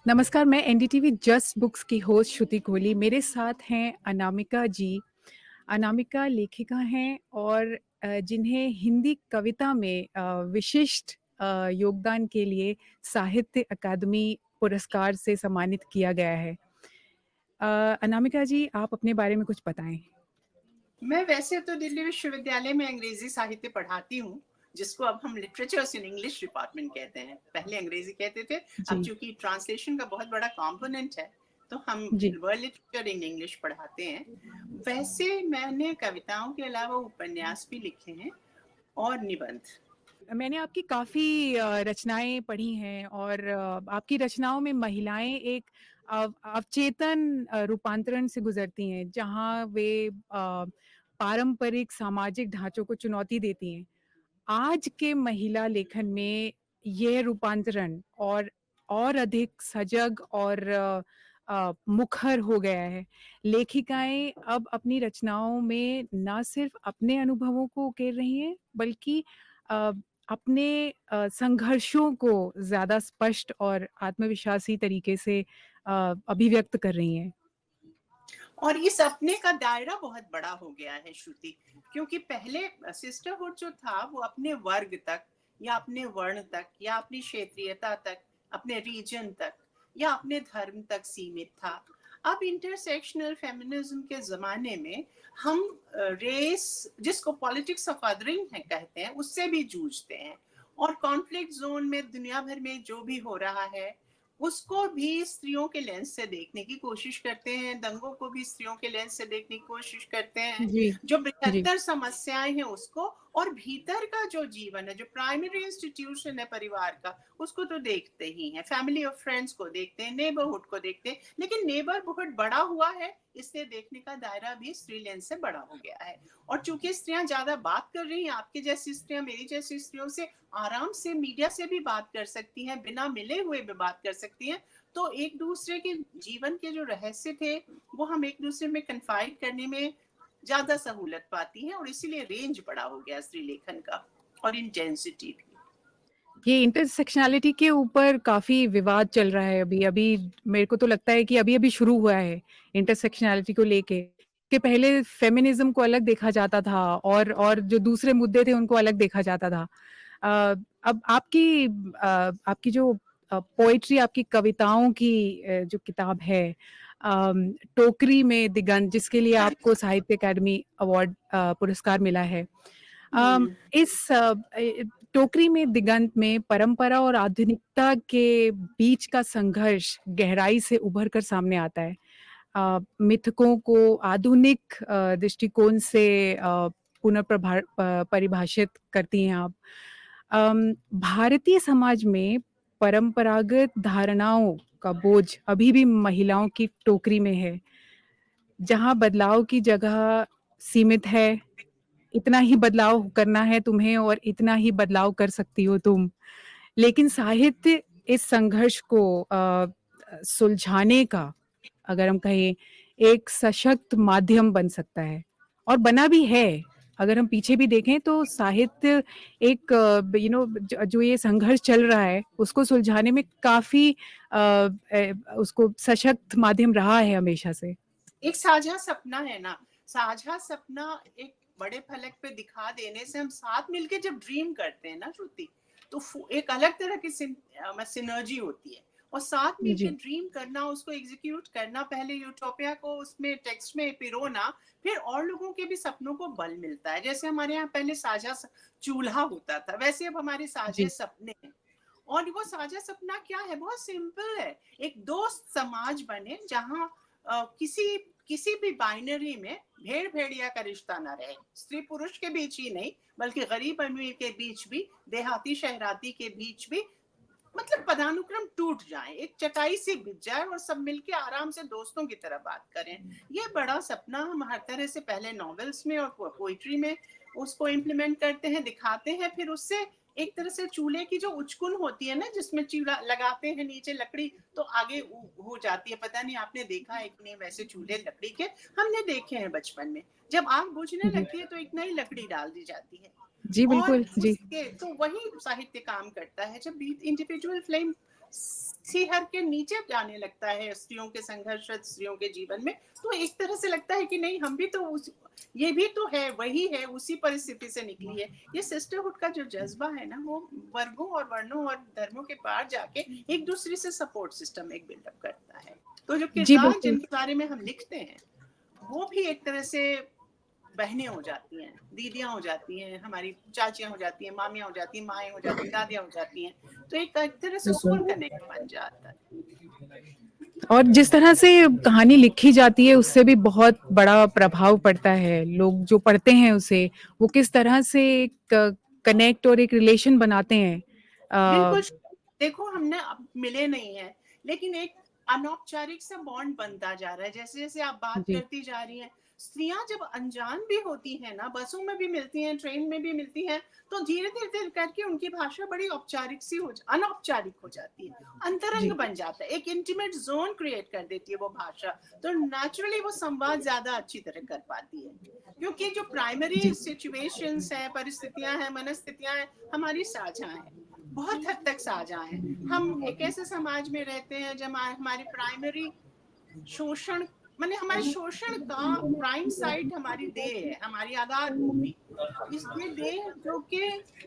नमस्कार, मैं NDTV just books की होस्ट श्रुति कोहली। मेरे साथ हैं अनामिका जी। अनामिका लेखिका हैं और जिन्हें हिंदी कविता में विशिष्ट योगदान के लिए साहित्य अकादमी पुरस्कार से सम्मानित किया गया है। अनामिका जी, आप अपने बारे में कुछ बताएँ? मैं वैसे तो दिल्ली विश्वविद्यालय में अंग्रेजी साहित्य पढ़ाती हूँ, जिसको अब हम लिटरेचर्स इन इंग्लिश डिपार्टमेंट कहते हैं। पहले अंग्रेजी कहते थे, अब जी, चूंकि ट्रांसलेशन का बहुत बड़ा कंपोनेंट है, तो हम जी। वर्ल्ड लिटरेचर इन इंग्लिश पढ़ाते हैं। वैसे मैंने कविताओं के अलावा उपन्यास भी लिखे हैं और निबंध। मैंने आपकी काफ़ी रचनाएँ पढ़ी हैं और आपकी रचनाओं में महिलाएँ एक अवचेतन रूपांतरण से गुज़रती हैं, जहाँ वे पारंपरिक सामाजिक ढाँचों को चुनौती देती हैं। आज के महिला लेखन में ये रूपांतरण और अधिक सजग और मुखर हो गया है। लेखिकाएँ अब अपनी रचनाओं में ना सिर्फ़ अपने अनुभवों को उकेर रही हैं, बल्कि अ, अपने संघर्षों को ज़्यादा स्पष्ट और आत्मविश्वासी तरीके से अभिव्यक्त कर रही हैं। और इस अपने का दायरा बहुत बड़ा हो गया है श्रुति, क्योंकि पहले सिस्टरहुड जो था वो अपने वर्ग तक या अपने वर्ण तक या अपनी क्षेत्रीयता तक, अपने रीजन तक या अपने धर्म तक सीमित था। अब इंटरसेक्शनल फेमिनिज्म के जमाने में हम रेस, जिसको पॉलिटिक्स ऑफ अदरिंग है कहते हैं, उससे भी जूझते हैं। और कॉन्फ्लिक्ट जोन में दुनिया भर में जो भी हो रहा है उसको भी स्त्रियों के लेंस से देखने की कोशिश करते हैं, दंगों को भी स्त्रियों के लेंस से देखने की कोशिश करते हैं, जी, जो जी। बृहत्तर समस्याएं हैं उसको, और भीतर का जो जीवन है, जो प्राइमरी इंस्टीट्यूशन है परिवार का, उसको तो देखते ही हैं। फैमिली और फ्रेंड्स को देखते हैं, नेबरहुड को देखते हैं, लेकिन नेबरहुड बड़ा हुआ है, इसलिए देखने का दायरा भी स्त्री लेंस से बड़ा हो गया है। और चूंकि स्त्रियां ज्यादा बात कर रही हैं, आपकी जैसी स्त्रियां मेरी जैसी स्त्रियों से आराम से मीडिया से भी बात कर सकती हैं, बिना मिले हुए भी बात कर सकती हैं, तो एक दूसरे के जीवन के जो रहस्य थे वो हम एक दूसरे में कन्फाइड करने में ज्यादा सहूलत पाती हैं, और इसीलिए रेंज बड़ा हो गया स्त्री लेखन का, और इंटेंसिटी भी। ये इंटरसेक्शनैलिटी के ऊपर काफ़ी विवाद चल रहा है अभी। अभी मेरे को तो लगता है कि अभी-अभी शुरू हुआ है इंटरसेक्शनैलिटी को लेके। कि पहले फेमिनिज़्म को अलग देखा जाता था और जो दूसरे मुद्दे थे उनको अलग देखा जाता था। अ, अब आपकी जो पोएट्री, आपकी कविताओं की जो किताब है, टोकरी में दिगंत, जिसके लिए आपको साहित्य अकादमी अवार्ड पुरस्कार मिला है। हम्म। इस टोकरी में दिगंत में परंपरा और आधुनिकता के बीच का संघर्ष गहराई से उभर कर सामने आता है। मिथकों को आधुनिक दृष्टिकोण से परिभाषित करती हैं आप। भारतीय समाज में परंपरागत धारणाओं का बोझ अभी भी महिलाओं की टोकरी में है। जहाँ बदलाव की जगह सीमित है, इतना ही बदलाव करना है तुम्हें और इतना ही बदलाव कर सकती हो तुम। लेकिन साहित्य इस संघर्ष को सुलझाने का, अगर हम कहें, एक सशक्त माध्यम बन सकता है और बना भी है। अगर हम पीछे भी देखें तो साहित्य एक जो ये संघर्ष चल रहा है उसको सुलझाने में काफ़ी उसको सशक्त माध्यम रहा है हमेशा से। एक साझा सपना है ना, साझा सपना एक बड़े फलक पे दिखा देने से, हम साथ मिलके जब ड्रीम करते हैं ना श्रुति, तो एक अलग तरह की सिनर्जी होती है। और साथ मिलके जी, ड्रीम करना, उसको एग्जीक्यूट करना, पहले यूटोपिया को उसमें टेक्स्ट में पिरोना, फिर और लोगों के भी सपनों को बल मिलता है। जैसे हमारे यहाँ पहले साझा चूल्हा होता था, वैसे अब हमारे साझे जी, सपने हैं। और वो साझा सपना क्या है? बहुत सिंपल है। एक दोस्त समाज बने जहाँ किसी किसी भी बाइनरी में भेड़ भेड़िया का रिश्ता ना रहे, स्त्री पुरुष के बीच ही नहीं, बल्कि गरीब अमीर के बीच भी, देहाती शहराती के बीच भी, मतलब पदानुक्रम टूट जाए, एक चटाई से बिछ जाए और सब मिलके आराम से दोस्तों की तरह बात करें। ये बड़ा सपना हम हर तरह से पहले नॉवेल्स में और पोइट्री में उसको इम्प्लीमेंट करते हैं, दिखाते हैं। फिर उससे एक तरह से चूल्हे की जो उचकुन होती है ना, जिसमें चूल्हा लगाते हैं नीचे लकड़ी तो आगे हो जाती है, पता नहीं आपने देखा है कि नहीं, वैसे चूल्हे लकड़ी के हमने देखे हैं बचपन में। जब आग बुझने जी। लगती है तो एक नई लकड़ी डाल दी जाती है। जी, और बिल्कुल। जी। उसके तो वही साहित्य काम करता है, जब इंडिविजुअल फ्लेम शिखर के नीचे जाने लगता है स्त्रियों के संघर्षरत स्त्रियों के जीवन में, तो एक तरह से लगता है कि नहीं, हम भी तो ये भी तो है, वही है, उसी परिस्थिति से निकली है। ये सिस्टरहुड का जो जज्बा है ना, वो वर्गों और वर्णों और धर्मों के पार जाके एक दूसरे से सपोर्ट सिस्टम एक बिल्डअप करता है। तो जो जी, किरदार बिल्कुल। जिनके बारे में हम लिखते हैं, वो भी एक तरह से बहनें हो जाती हैं, दीदियाँ हो जाती हैं, हमारी चाचियाँ हो जाती हैं, मामियाँ हो जाती हैं, माएँ हो जाती हैं, दादियाँ हो जाती हैं। तो एक तरह से बिल्कुल। सोल कनेक्ट बन जाता है। और जिस तरह से कहानी लिखी जाती है उससे भी बहुत बड़ा प्रभाव पड़ता है। लोग जो पढ़ते हैं उसे, वो किस तरह से एक कनेक्ट और एक रिलेशन बनाते हैं। बिल्कुल। अ, देखो, हमने अब मिले नहीं है, लेकिन एक अनौपचारिक सा बॉन्ड बनता जा रहा है। जैसे जैसे आप बात जी, करती जा रही हैं, स्त्रियां जब अनजान भी होती हैं ना, बसों में भी मिलती हैं, ट्रेन में भी मिलती हैं, तो धीरे धीरे धीरे करके उनकी भाषा बड़ी औपचारिक सी अनौपचारिक हो जाती है, अंतरंग जी, बन जाता है, एक इंटीमेट जोन क्रिएट कर देती है वो भाषा। तो नेचुरली वो संवाद ज्यादा अच्छी तरह कर पाती है, क्योंकि जो प्राइमरी जी। सिचुएशंस है, परिस्थितियां हैं, मनस्थितियां हैं, हमारी साझा हैं, बहुत हद तक साझा है। हम एक ऐसे समाज में रहते हैं जब हमारी प्राइमरी शोषण, माने हमारे शोषण का प्राइम साइट हमारी देह है, हमारी आधार भूमि। ये देह जो कि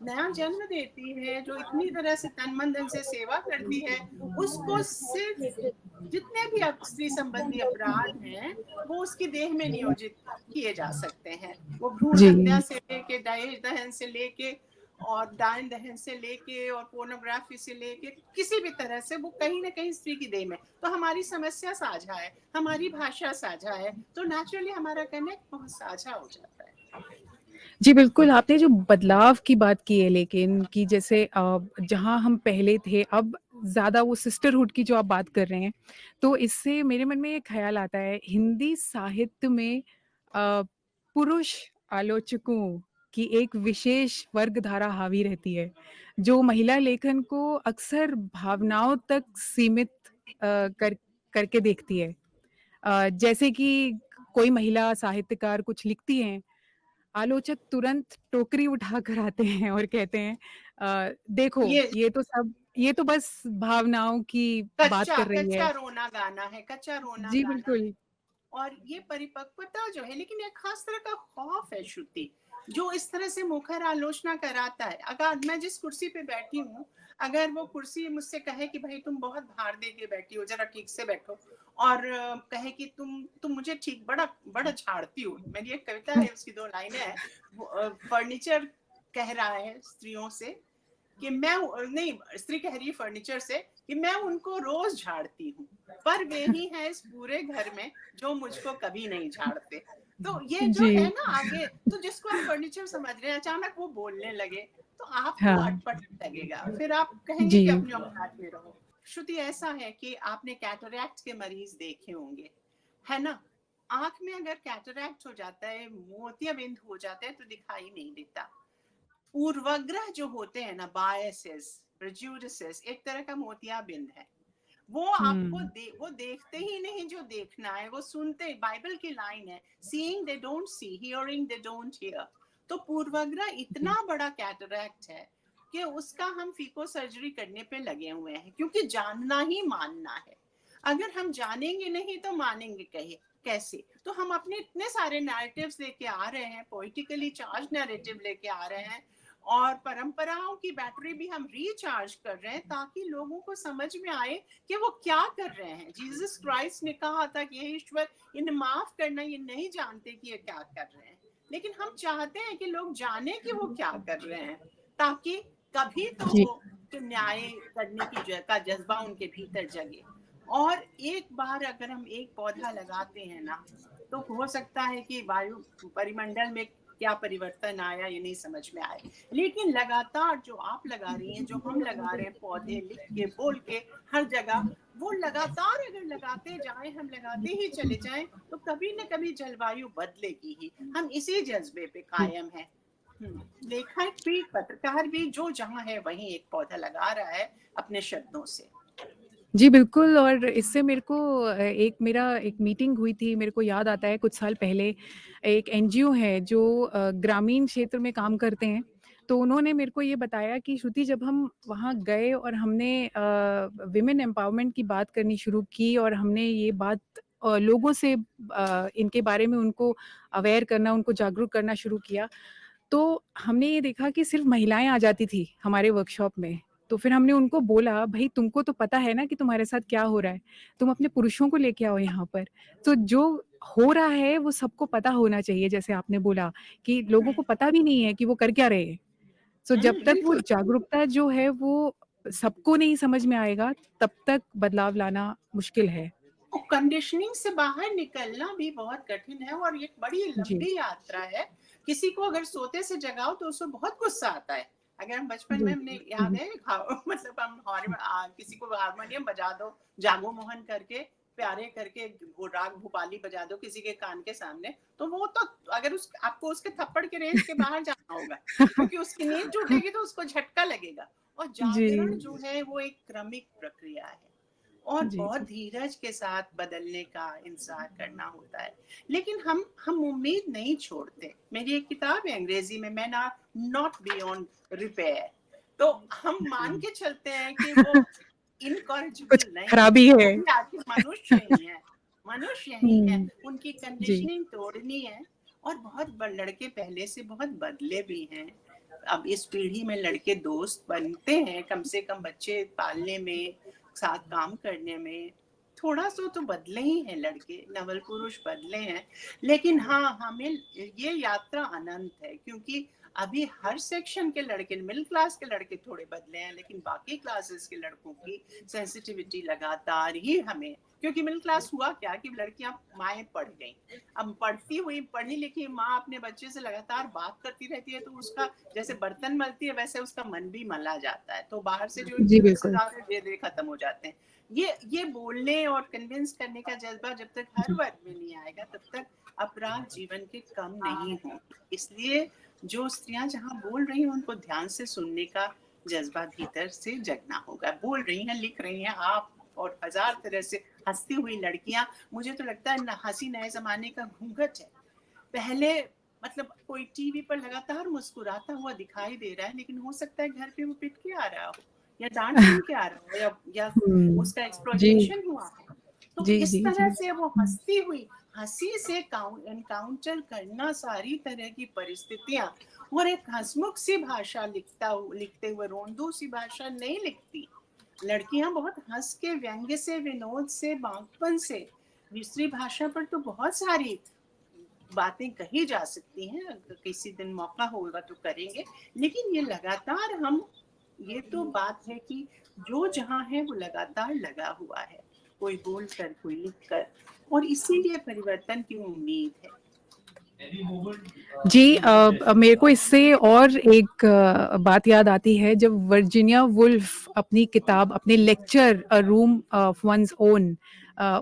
नया जन्म देती है, जो इतनी तरह से तन मन धन से सेवा करती है, उसको सिर्फ जितने भी स्त्री संबंधी अपराध हैं, वो उसकी देह में नियोजित किए जा सकते हैं। वो भ्रूण जी। हत्या से लेके, दहेज दहन से लेके, और दान दहन से लेके, और पोर्नोग्राफी से लेके, किसी भी तरह से वो कहीं ना कहीं स्त्री की देह में। तो हमारी समस्या साझा है, हमारी भाषा साझा है, तो नेचुरली हमारा कनेक्ट बहुत साझा हो जाता है। जी, बिल्कुल, आपने जो बदलाव की बात की है लेकिन कि जैसे जहाँ हम पहले थे, अब ज़्यादा वो सिस्टरहुड की जो आप बात कर रहे हैं, तो इससे मेरे मन में ये ख़्याल आता है, हिंदी साहित्य में अ, पुरुष आलोचकों की एक विशेष वर्गधारा हावी रहती है, जो महिला लेखन को अक्सर भावनाओं तक सीमित कर करके देखती है। जैसे कि कोई महिला साहित्यकार कुछ लिखती हैं, आलोचक तुरंत टोकरी उठाकर आते हैं और कहते हैं देखो ये ये तो बस भावनाओं की बात कच्चा कर रही है। कच्चा रोना गाना है, कच्चा रोना जी, गाना है। बिल्कुल। और ये परिपक्वता जो है, लेकिन एक खास तरह का खौफ है श्रुति, जो इस तरह से मुखर आलोचना कराता है। अगर मैं जिस कुर्सी पे बैठी हूँ, अगर वो कुर्सी मुझसे कहे कि भाई तुम बहुत भार दे के बैठी हो, जरा ठीक से बैठो, और कहे कि तुम मुझे ठीक बड़ा बड़ा झाड़ती हो। मेरी एक कविता है, उसकी 2 लाइनें हैं। फर्नीचर कह रहा है स्त्रियों से कि मैं, नहीं, स्त्री कह रही है फर्नीचर से कि मैं उनको रोज झाड़ती हूँ, पर वे ही हैं इस पूरे घर में जो मुझको कभी नहीं झाड़ते। तो ये जो जी। है ना आगे, तो जिसको आप फर्नीचर समझ रहे हैं, अचानक वो बोलने लगे, तो आपको हाँ। अटपट लगेगा, फिर आप कहेंगे जी। कि अपने औकात में रहो। श्रुति, ऐसा है कि आपने कैटरैक्ट के मरीज देखे होंगे, है ना? आंख में अगर कैटरैक्ट हो जाता है, मोतियाबिंद हो जाता है, तो दिखाई नहीं देता। पूर्वाग्रह जो होते हैं ना, बायसेस, प्रेजुडिसेस, एक तरह का मोतियाबिंद है। वो आपको हुँ। वो देखते ही नहीं जो देखना है, वो सुनते। बाइबल की लाइन है, seeing they don't see, hearing they don't hear. तो पूर्वाग्रह जी। इतना बड़ा कैटरैक्ट है कि उसका हम फीको सर्जरी करने पे लगे हुए हैं, क्योंकि जानना ही मानना है। अगर हम जानेंगे नहीं तो मानेंगे कहे कैसे? तो हम अपने इतने सारे नैरेटिव्स लेके आ रहे हैं, पोइटिकली चार्ज नैरेटिव लेके आ रहे हैं, और परंपराओं की बैटरी भी हम रिचार्ज कर रहे हैं, ताकि लोगों को समझ में आए कि वो क्या कर रहे हैं। जीसस क्राइस्ट ने कहा था कि ये ईश्वर, इन्हें माफ करना, ये नहीं जानते कि ये क्या कर रहे हैं। लेकिन हम चाहते हैं कि लोग जाने कि वो क्या कर रहे हैं, ताकि कभी तो जी। वो कि न्याय करने की का जज्बा उनके भीतर जगे। और एक बार अगर हम एक पौधा लगाते हैं ना, तो हो सकता है कि वायु परिमंडल में क्या परिवर्तन आया ये नहीं समझ में आए, लेकिन लगातार जो आप लगा रही हैं, जो हम लगा रहे हैं, पौधे लिख के, बोल के, हर जगह, वो लगातार अगर लगाते जाएं, हम लगाते ही चले जाएं, तो कभी न कभी जलवायु बदलेगी ही। हम इसी जज्बे पे जी। कायम है। लेखक भी, पत्रकार भी, जो जहां है वहीं एक पौधा लगा रहा है अपने शब्दों से। जी, बिल्कुल। और इससे मेरे को मेरा एक मीटिंग हुई थी, मेरे को याद आता है कुछ साल पहले, एक एनजीओ है जो ग्रामीण क्षेत्र में काम करते हैं। तो उन्होंने मेरे को ये बताया कि श्रुति जब हम वहाँ गए और हमने विमेन एम्पावरमेंट की बात करनी शुरू की और हमने ये बात लोगों से इनके बारे में उनको अवेयर करना, उनको जागरूक करना शुरू किया, तो हमने ये देखा कि सिर्फ़ महिलाएँ आ जाती थी हमारे वर्कशॉप में। तो फिर हमने उनको बोला, "भई तुमको तो पता है ना कि तुम्हारे साथ क्या हो रहा है, तुम अपने पुरुषों को लेके आओ यहाँ पर।" तो जो हो रहा है वो सबको पता होना चाहिए, जैसे आपने बोला कि लोगों को पता भी नहीं है कि वो कर क्या रहे हैं। सो जब तक वो बिल्कुल। जागरूकता जो है वो सबको नहीं समझ में आएगा, तब तक बदलाव लाना मुश्किल है। और कंडीशनिंग से बाहर निकलना भी बहुत कठिन है और एक बड़ी जी, लंबी यात्रा है। किसी को अगर सोते से जगाओ तो उसको बहुत गुस्सा आता है। अगर हम बचपन में हमने बिल्कुल। याद है मतलब हम किसी को हारमोनियम बजा दो, जागो मोहन करके, प्यारे करके वो राग भूपाली बजा दो किसी के कान के सामने, तो वो तो अगर उस आपको उसके थप्पड़ के रेंज के बाहर जाना होगा, क्योंकि उसकी नींद टूटेगी तो उसको झटका लगेगा। और जी, जागरण जो है वो एक क्रमिक प्रक्रिया है। और जी, बहुत जी। धीरज के साथ बदलने का इंतजार करना होता है। लेकिन हम उम्मीद नहीं छोड़ते। मेरी एक किताब है अंग्रेजी में, man are not beyond repair. तो हम मान हुँ। के चलते हैं कि वो कुछ इनकॉरिजिबल नहीं है, खराबी है। वो भी आखिर मनुष्य ही है, मनुष्य ही है। हुँ, उनकी जी। कंडीशनिंग तोड़नी है। और बहुत लड़के पहले से बहुत बदले भी हैं। अब इस पीढ़ी में लड़के दोस्त बनते हैं, कम से कम बच्चे पालने में, साथ काम करने में। थोड़ा सा तो बदले ही हैं लड़के, नवल पुरुष बदले हैं। लेकिन हाँ, हमें ये यात्रा अनंत है, क्योंकि अभी हर सेक्शन के लड़के, मिडिल क्लास के लड़के थोड़े बदले हैं, लेकिन बाकी क्लासेस के लड़कों की सेंसिटिविटी लगातार ही हमें, क्योंकि मिडिल क्लास हुआ क्या कि लड़कियां माएँ पढ़ गई। अब पढ़ती हुई पढ़ी लिखी माँ अपने बच्चे से लगातार बात करती रहती है, तो उसका जैसे बर्तन मलती है वैसे उसका मन भी मला जाता है, तो बाहर से जो जी, इन्फ्लुएंसेस बिल्कुल। आते हैं धीरे धीरे खत्म हो जाते हैं। ये बोलने और कन्विंस करने का जज्बा जब तक हर जी। वर्ग में नहीं आएगा, तब तक अपराध जीवन के कम नहीं होंगे। इसलिए जो स्त्रियां जहाँ बोल रही हैं उनको ध्यान से सुनने का जज्बा भीतर से जगना होगा। बोल रही हैं, लिख रही हैं आप, और हजार तरह से हंसती हुई लड़कियां, मुझे तो लगता है हंसी नए जमाने का घूंघट है। पहले मतलब कोई टीवी पर लगातार मुस्कुराता हुआ दिखाई दे रहा है, लेकिन हो सकता है घर पे वो पिट के आ रहा हो, या डांट सुन के आ रहा हो, या हुँ। उसका जी, एक्सप्लॉइटेशन हुआ हो। तो जी, इस जी, जी। तरह से वो हुँ। हंसती हुई, हंसी से एनकाउंटर करना सारी तरह की परिस्थितियां, और एक हंसमुख सी भाषा लिखते हुए रोंदू सी भाषा नहीं लिखती। लड़कियां बहुत हंस के, व्यंग्य से, विनोद से, बांकपन से, दूसरी भाषा पर तो बहुत सारी बातें कही जा सकती हैं। अगर किसी दिन मौका होगा तो करेंगे। लेकिन ये लगातार हम, ये तो बात है कि जो जहाँ है वो लगातार लगा हुआ है, कोई बोल कर, कोई लिख कर, और इसीलिए परिवर्तन की उम्मीद है। जी मेरे को इससे और एक बात याद आती है जब वर्जीनिया वुल्फ अपनी किताब, अपने lecture a room of one's own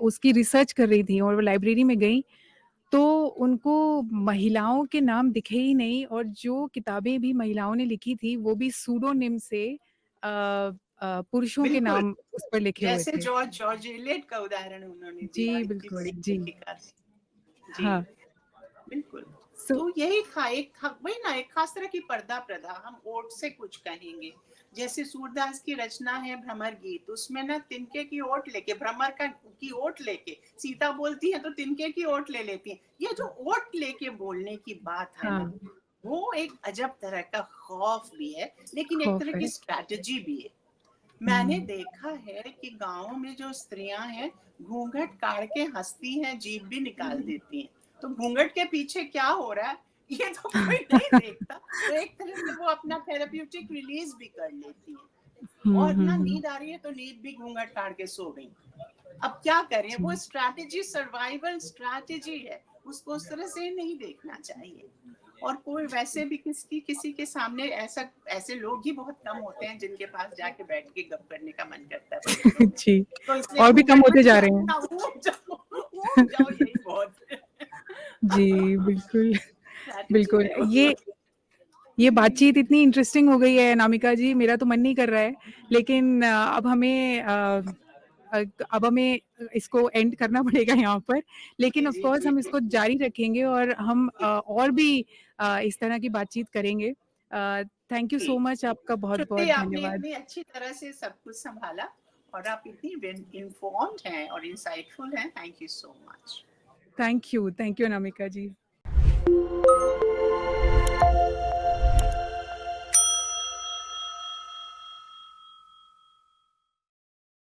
उसकी रिसर्च कर रही थी और वो लाइब्रेरी में गईं, तो उनको महिलाओं के नाम दिखे ही नहीं और जो किताबें भी महिलाओं ने लिखी थी, वो भी सूडोनिम से पुरुषों के बिल्कुल, नाम उस पर लिखे हुए जैसे थे। जॉर्ज जॉर्ज एलियट का उदाहरण उन्होंने जी, दिया, इतनी बिल्कुल, बड़ी जी। लेखिका थी। जी। हाँ, बिल्कुल। सो तो यही वही ना, एक खास तरह की पर्दा प्रथा, हम ओट से कुछ कहेंगे। जैसे सूरदास की रचना है भ्रमर गीत, उसमें ना तिनके की ओट लेके, भ्रमर का की ओट लेके सीता बोलती है तो तिनके की ओट ले लेती है। ये जो ओट लेके बोलने की बात है हाँ, ना, वो एक अजब तरह का खौफ भी है, लेकिन एक खौफ तरह की है। स्ट्रैटेजी भी है। मैंने हुँ। देखा है कि गाँव में जो स्त्रियाँ हैं, घूँघट काढ़ के हँसती हैं, जीभ भी निकाल देती हैं। तो घूँघट के पीछे क्या हो रहा है, ये तो कोई नहीं देखता। तो एक तरह से वो अपना थेरेप्यूटिक रिलीज़ भी कर लेती हैं। हुँ, और हुँ, ना हुँ। नींद आ रही है तो नींद भी घूँघट काढ़ के सो गई। अब क्या करें, जी। वो स्ट्रैटेजी सर्वाइवल स्ट्रैटेजी है, उसको उस तरह से नहीं देखना चाहिए। और कोई वैसे भी किसी के सामने ऐसा, ऐसे लोग ही बहुत कम होते हैं जिनके पास जाके बैठ के गप करने का मन करता है बड़े लोगों से। जी, तो इसलिए और भी कम घूंघट होते में जा रहे हैं। हाँ, ऊब जाओ यही बहुत है। जी, बिल्कुल, स्ट्रैटेजी बिल्कुल। है वो। ये बातचीत इतनी इंटरेस्टिंग हो गई है अनामिका जी, मेरा तो मन नहीं कर रहा है, लेकिन अब हमें इसको एंड करना पड़ेगा यहाँ पर। लेकिन जी, ऑफ़ जी, कोर्स जी। हम इसको जारी रखेंगे और हम और भी इस तरह की बातचीत करेंगे। Thank you so ji. Much, आपका बहुत-बहुत श्रुति, आपने धन्यवाद। इतनी अच्छी तरह से सब कुछ सँभाला और आप इतनी इन्फॉर्म्ड हैं और इंसाइटफुल हैं। Thank you so much. Thank you Anamika ji.